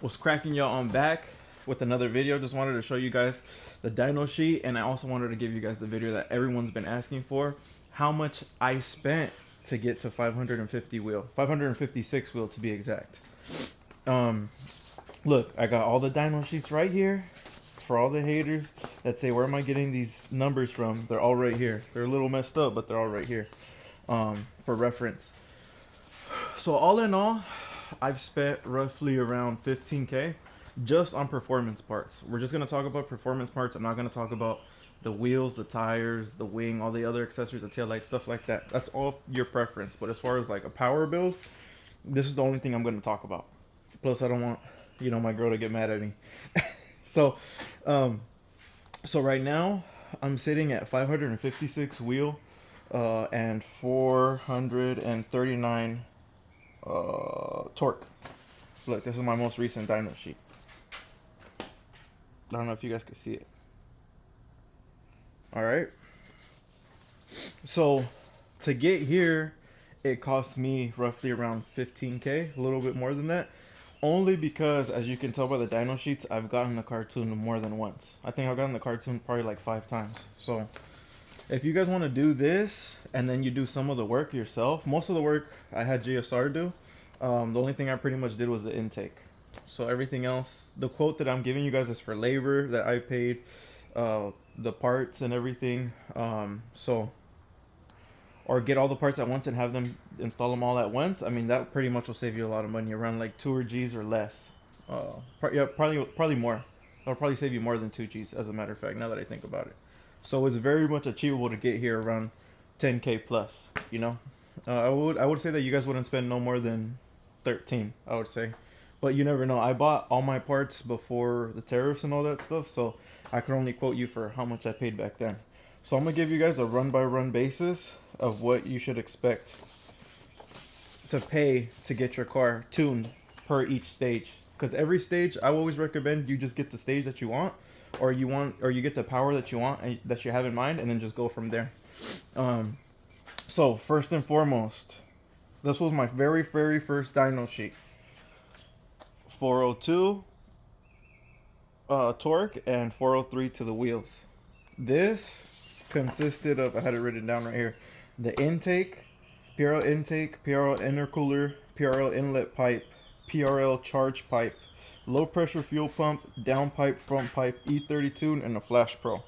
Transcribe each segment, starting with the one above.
Was cracking y'all on back with another video. Just wanted to show you guys the dyno sheet, and I also wanted to give you guys the video that everyone's been asking for, how much I spent to get to 550 wheel, 556 wheel to be exact. Look, I got all the dyno sheets right here. For all the haters that say, where am I getting these numbers from? They're all right here. They're a little messed up, but they're all right here for reference. So all in all, I've spent roughly around 15K just on performance parts. We're just going to talk about performance parts. I'm not going to talk about the wheels, the tires, the wing, all the other accessories, the tail light, stuff like that. That's all your preference. But as far as like a power build, this is the only thing I'm going to talk about. Plus, I don't want, my girl to get mad at me. So right now I'm sitting at 556 wheel and 439 torque. Look, this is my most recent dyno sheet. I don't know if you guys can see it. All right. So to get here, it cost me roughly around 15K, a little bit more than that. Only because, as you can tell by the dyno sheets, I've gotten the cartoon more than once. I think I've gotten the cartoon probably like 5 times. So if you guys want to do this and then you do some of the work yourself, most of the work I had GSR do. The only thing I pretty much did was the intake. So everything else, the quote that I'm giving you guys is for labor that I paid, the parts and everything. Or get all the parts at once and have them install them all at once. I mean, that pretty much will save you a lot of money, around like 2 G's or less. Yeah, probably more. It'll probably save you more than 2 G's, as a matter of fact, now that I think about it. So it's very much achievable to get here around 10K plus. I would say that you guys wouldn't spend no more than 13, I would say. But you never know. I bought all my parts before the tariffs and all that stuff, so I could only quote you for how much I paid back then. So I'm gonna give you guys a run-by-run basis of what you should expect to pay to get your car tuned per each stage. Because every stage, I always recommend you just get the stage that you want, or you get the power that you want and that you have in mind, and then just go from there. So first and foremost, this was my very first dyno sheet. 402 torque and 403 to the wheels. This consisted of, I had it written down right here, the intake, PRL intake, PRL intercooler, PRL inlet pipe, PRL charge pipe, low pressure fuel pump, down pipe, front pipe, E32, and a Flash Pro.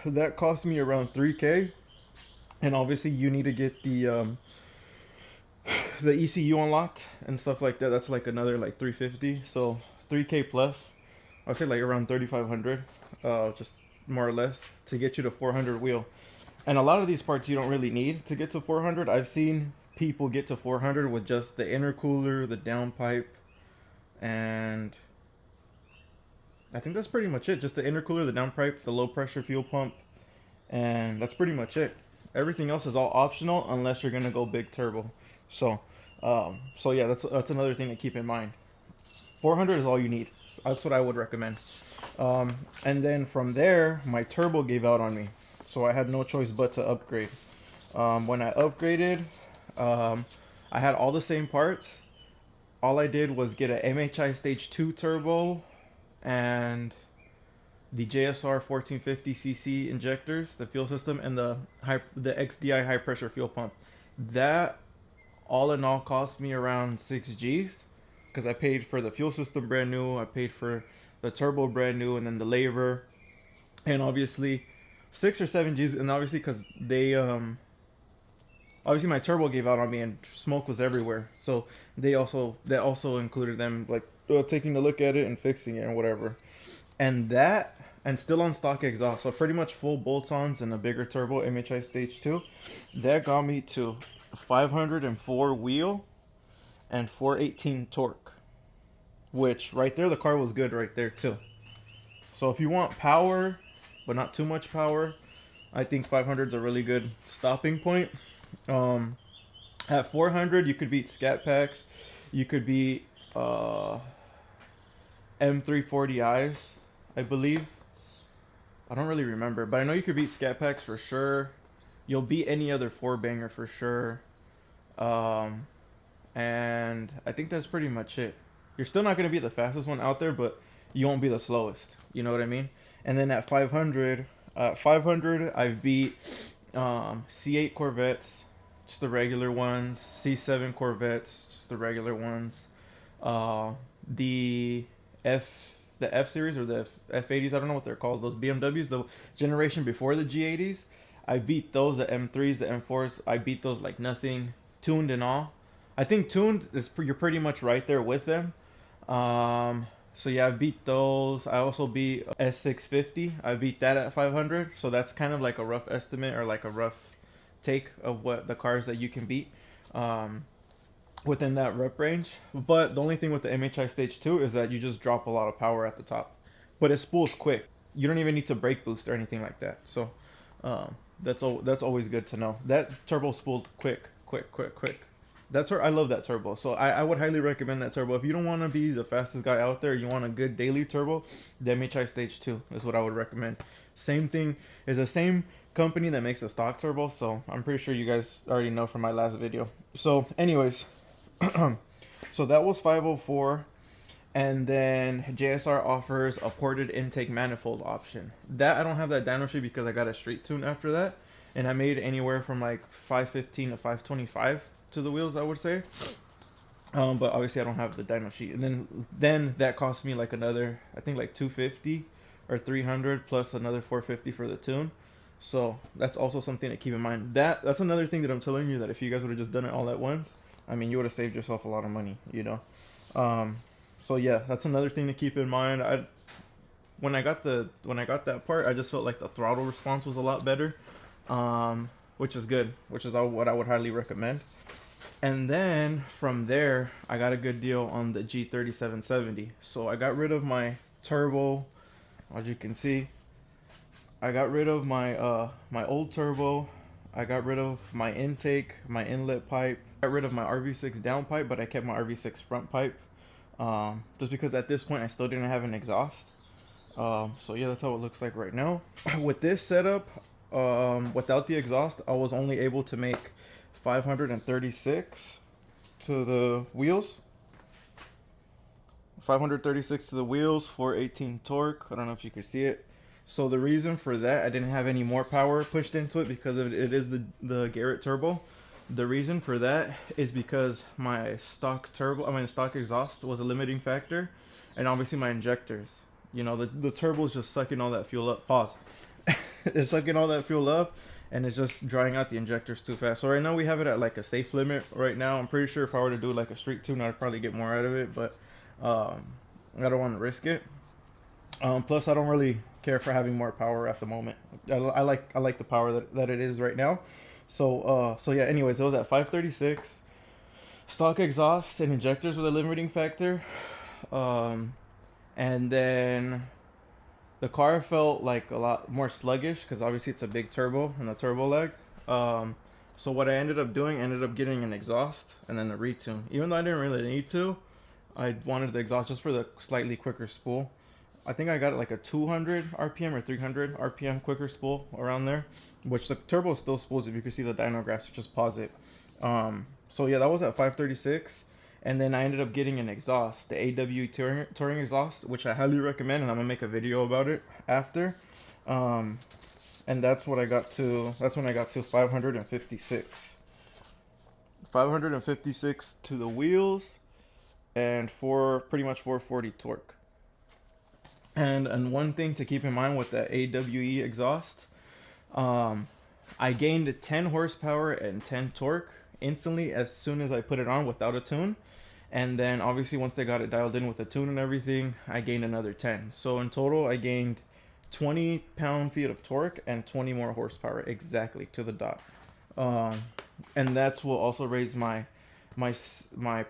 That cost me around 3K, and obviously you need to get the ECU unlocked and stuff like that. That's like another like 350, so 3K plus. I'd say like around 3,500, just more or less, to get you to 400 wheel. And a lot of these parts you don't really need to get to 400. I've seen people get to 400 with just the intercooler, the downpipe, and I think that's pretty much it. Just the intercooler, the downpipe, the low pressure fuel pump, and that's pretty much it. Everything else is all optional unless you're gonna go big turbo. So yeah, that's another thing to keep in mind. 400 is all you need. That's what I would recommend. And then from there, my turbo gave out on me, so I had no choice but to upgrade. When I upgraded, I had all the same parts. All I did was get a MHI Stage 2 turbo and the JSR 1450cc injectors, the fuel system, and the XDI high pressure fuel pump. That all in all cost me around 6 G's, because I paid for the fuel system brand new, I paid for the turbo brand new, and then the labor, and obviously 6 or 7 G's. And obviously because they obviously my turbo gave out on me and smoke was everywhere, so that also included them like taking a look at it and fixing it and whatever. And still on stock exhaust, so pretty much full bolt-ons and a bigger turbo MHI Stage 2. That got me to 504 wheel and 418 torque, which right there, the car was good right there too. So if you want power but not too much power, I think 500 is a really good stopping point. At 400 you could beat Scat Packs, you could beat M340i's, I believe. I don't really remember, but I know you could beat Scat Packs for sure. You'll beat any other 4-banger for sure. And I think that's pretty much it. You're still not going to be the fastest one out there, but you won't be the slowest. You know what I mean? And then at 500, 500, I've beat C8 Corvettes, just the regular ones. C7 Corvettes, just the regular ones. The F the F series or the F80s, I don't know what they're called. Those BMWs, the generation before the G80s, I beat those. The M3s, the M4s, I beat those like nothing, tuned and all. I think tuned is you're pretty much right there with them. So yeah, I beat those. I also beat S650. I beat that at 500. So that's kind of like a rough estimate or like a rough take of what the cars that you can beat within that rep range. But the only thing with the MHI Stage 2 is that you just drop a lot of power at the top. But it spools quick. You don't even need to brake boost or anything like that. So that's always good to know. That turbo spooled quick. That's where I love that turbo. So I would highly recommend that turbo. If you don't want to be the fastest guy out there, you want a good daily turbo, the MHI Stage 2 is what I would recommend. Same thing, is the same company that makes a stock turbo, so I'm pretty sure you guys already know from my last video. So anyways, so that was 504. And then JSR offers a ported intake manifold option. That I don't have that dyno sheet because I got a street tune after that. And I made anywhere from like 515 to 525 to the wheels, I would say. But obviously I don't have the dyno sheet. And then that cost me like another, I think like 250 or 300 plus another 450 for the tune. So that's also something to keep in mind. That's another thing that I'm telling you, that if you guys would have just done it all at once, I mean, you would have saved yourself a lot of money, you know. So yeah, that's another thing to keep in mind. When I got that part, I just felt like the throttle response was a lot better, which is good, which is what I would highly recommend. And then from there, I got a good deal on the G3770. So I got rid of my turbo, as you can see. I got rid of my my old turbo. I got rid of my intake, my inlet pipe. I got rid of my RV6 downpipe, but I kept my RV6 front pipe. Just because at this point I still didn't have an exhaust. So yeah, that's how it looks like right now. With this setup, without the exhaust, I was only able to make 536 to the wheels. 536 to the wheels, 418 torque. I don't know if you can see it. So the reason for that, I didn't have any more power pushed into it because it is the Garrett turbo. The reason for that is because my stock stock exhaust was a limiting factor, and obviously my injectors. You know, the turbo is just sucking all that fuel up. Pause. It's sucking all that fuel up, and it's just drying out the injectors too fast. So right now we have it at like a safe limit right now. I'm pretty sure if I were to do like a street tune, I'd probably get more out of it, but I don't want to risk it. Plus, I don't really care for having more power at the moment. I like the power that it is right now. So yeah, anyways, it was at 536. Stock exhaust and injectors were the limiting factor. And then the car felt like a lot more sluggish because obviously it's a big turbo and the turbo lag. So what I ended up doing, getting an exhaust and then a retune. Even though I didn't really need to, I wanted the exhaust just for the slightly quicker spool. I think I got like a 200 RPM or 300 RPM quicker spool around there, which the turbo still spools. If you can see the dyno graphs, just pause it. So yeah, that was at 536. And then I ended up getting an exhaust, the AW touring exhaust, which I highly recommend, and I'm gonna make a video about it after. And that's what I got to. That's when I got to 556. 556 to the wheels, and pretty much 440 torque. And one thing to keep in mind with the AWE exhaust, I gained 10 horsepower and 10 torque instantly as soon as I put it on without a tune. And then obviously once they got it dialed in with a tune and everything, I gained another 10. So in total, I gained 20 pound-feet of torque and 20 more horsepower exactly to the dot. And that's what also raised my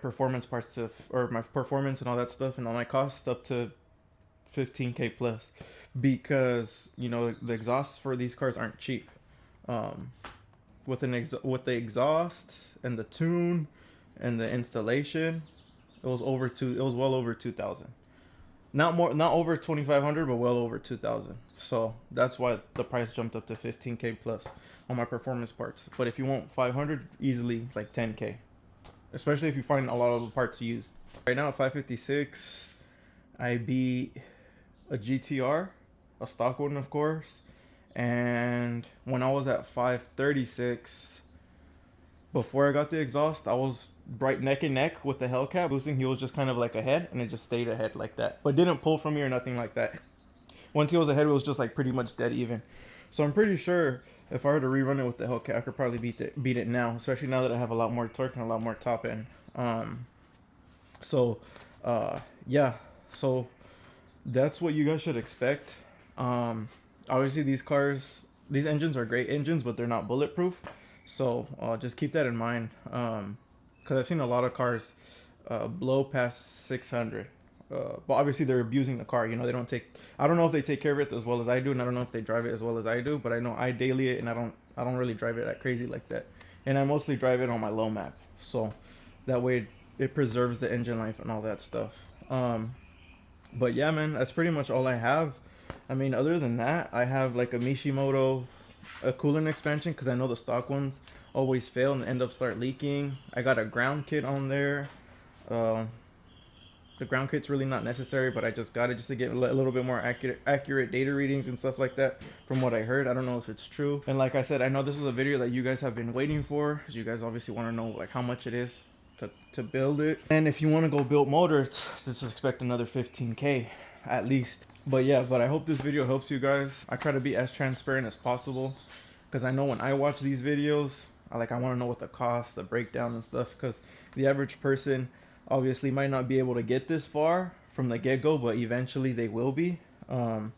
performance parts or my performance and all that stuff and all my costs up to 15K plus, because you know the exhausts for these cars aren't cheap. With the exhaust and the tune and the installation, it was well over 2,000. Not over 2,500, but well over 2,000. So that's why the price jumped up to 15K plus on my performance parts. But if you want 500, easily like 10K. especially if you find a lot of the parts used. Right now at 556, I beat a GTR, a stock one of course, and when I was at 536, before I got the exhaust, I was right neck and neck with the Hellcat. Boosting, he was just kind of like ahead, and it just stayed ahead like that, but didn't pull from me or nothing like that. Once he was ahead, it was just like pretty much dead even. So I'm pretty sure if I were to rerun it with the Hellcat, I could probably beat it now, especially now that I have a lot more torque and a lot more top end. Yeah, so that's what you guys should expect. Obviously these engines are great engines, but they're not bulletproof, so just keep that in mind, because I've seen a lot of cars blow past 600. But obviously they're abusing the car, you know. I don't know if they take care of it as well as I do, and I don't know if they drive it as well as I do, but I know I daily it, and I don't really drive it that crazy like that, and I mostly drive it on my low map, so that way it preserves the engine life and all that stuff. But yeah, man, that's pretty much all I have. I mean, other than that, I have like a Mishimoto a coolant expansion, because I know the stock ones always fail and end up start leaking. I got a ground kit on there. The ground kit's really not necessary, but I just got it just to get a little bit more accurate data readings and stuff like that from what I heard. I don't know if it's true. And like I said, I know this is a video that you guys have been waiting for, because you guys obviously want to know like how much it is to build it. And if you want to go build motor, just expect another 15K at least. But yeah, but I hope this video helps you guys. I try to be as transparent as possible, because I know when I watch these videos, I want to know what the cost, the breakdown and stuff, because the average person obviously might not be able to get this far from the get-go, but eventually they will be. And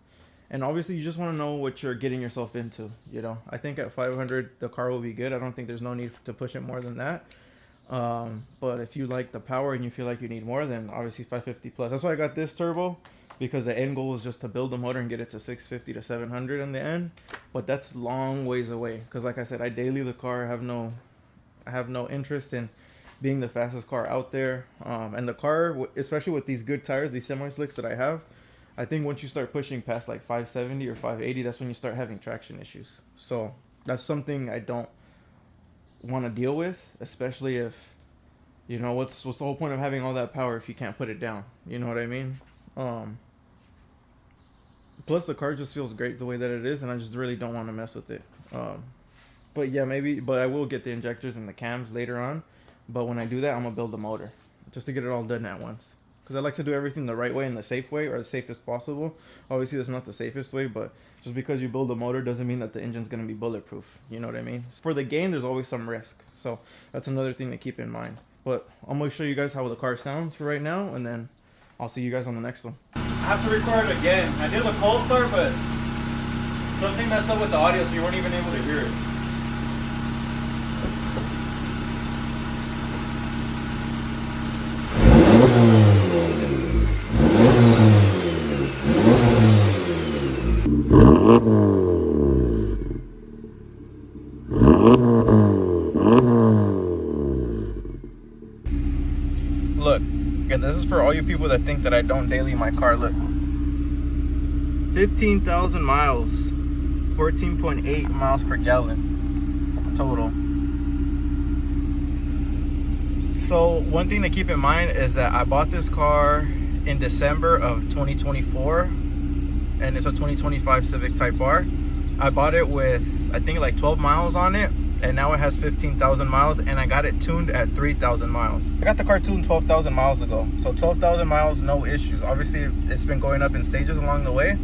obviously you just want to know what you're getting yourself into, you know. I think at 500 the car will be good. I don't think there's no need to push it more than that. But if you like the power and you feel like you need more, then obviously 550 plus. That's why I got this turbo, because the end goal is just to build the motor and get it to 650 to 700 in the end. But that's long ways away, because like I said, I daily the car. I have no interest in being the fastest car out there. And the car, especially with these good tires, these semi-slicks that I have, I think once you start pushing past like 570 or 580, that's when you start having traction issues. So that's something I don't want to deal with, especially if, you know, what's the whole point of having all that power if you can't put it down? You know what I mean? Plus the car just feels great the way that it is, and I just really don't want to mess with it. But yeah, but I will get the injectors and the cams later on. But when I do that, I'm gonna build the motor just to get it all done at once, because I like to do everything the right way and the safe way, or the safest possible. Obviously that's not the safest way, but just because you build a motor doesn't mean that the engine's gonna be bulletproof. You know what I mean? For the game, there's always some risk, so that's another thing to keep in mind. But I'm gonna show you guys how the car sounds for right now, and then I'll see you guys on the next one. I have to record it again. I did the cold start, but something messed up with the audio, so you weren't even able to hear it. Look, and this is for all you people that think that I don't daily my car. Look, 15,000 miles, 14.8 miles per gallon total. So one thing to keep in mind is that I bought this car in December of 2024, and it's a 2025 Civic Type R. I bought it with, I think, like 12 miles on it, and now it has 15,000 miles, and I got it tuned at 3,000 miles. I got the car tuned 12,000 miles ago, so 12,000 miles, no issues. Obviously it's been going up in stages along the way,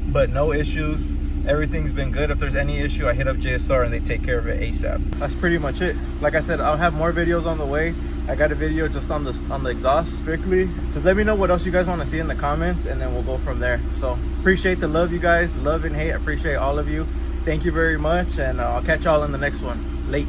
but no issues. Everything's been good. If there's any issue, I hit up JSR and they take care of it ASAP. That's pretty much it. Like I said, I'll have more videos on the way. I got a video just on the exhaust strictly. Just let me know what else you guys want to see in the comments, and then we'll go from there. So appreciate the love, you guys. Love and hate. I appreciate all of you. Thank you very much, and I'll catch y'all in the next one. Late.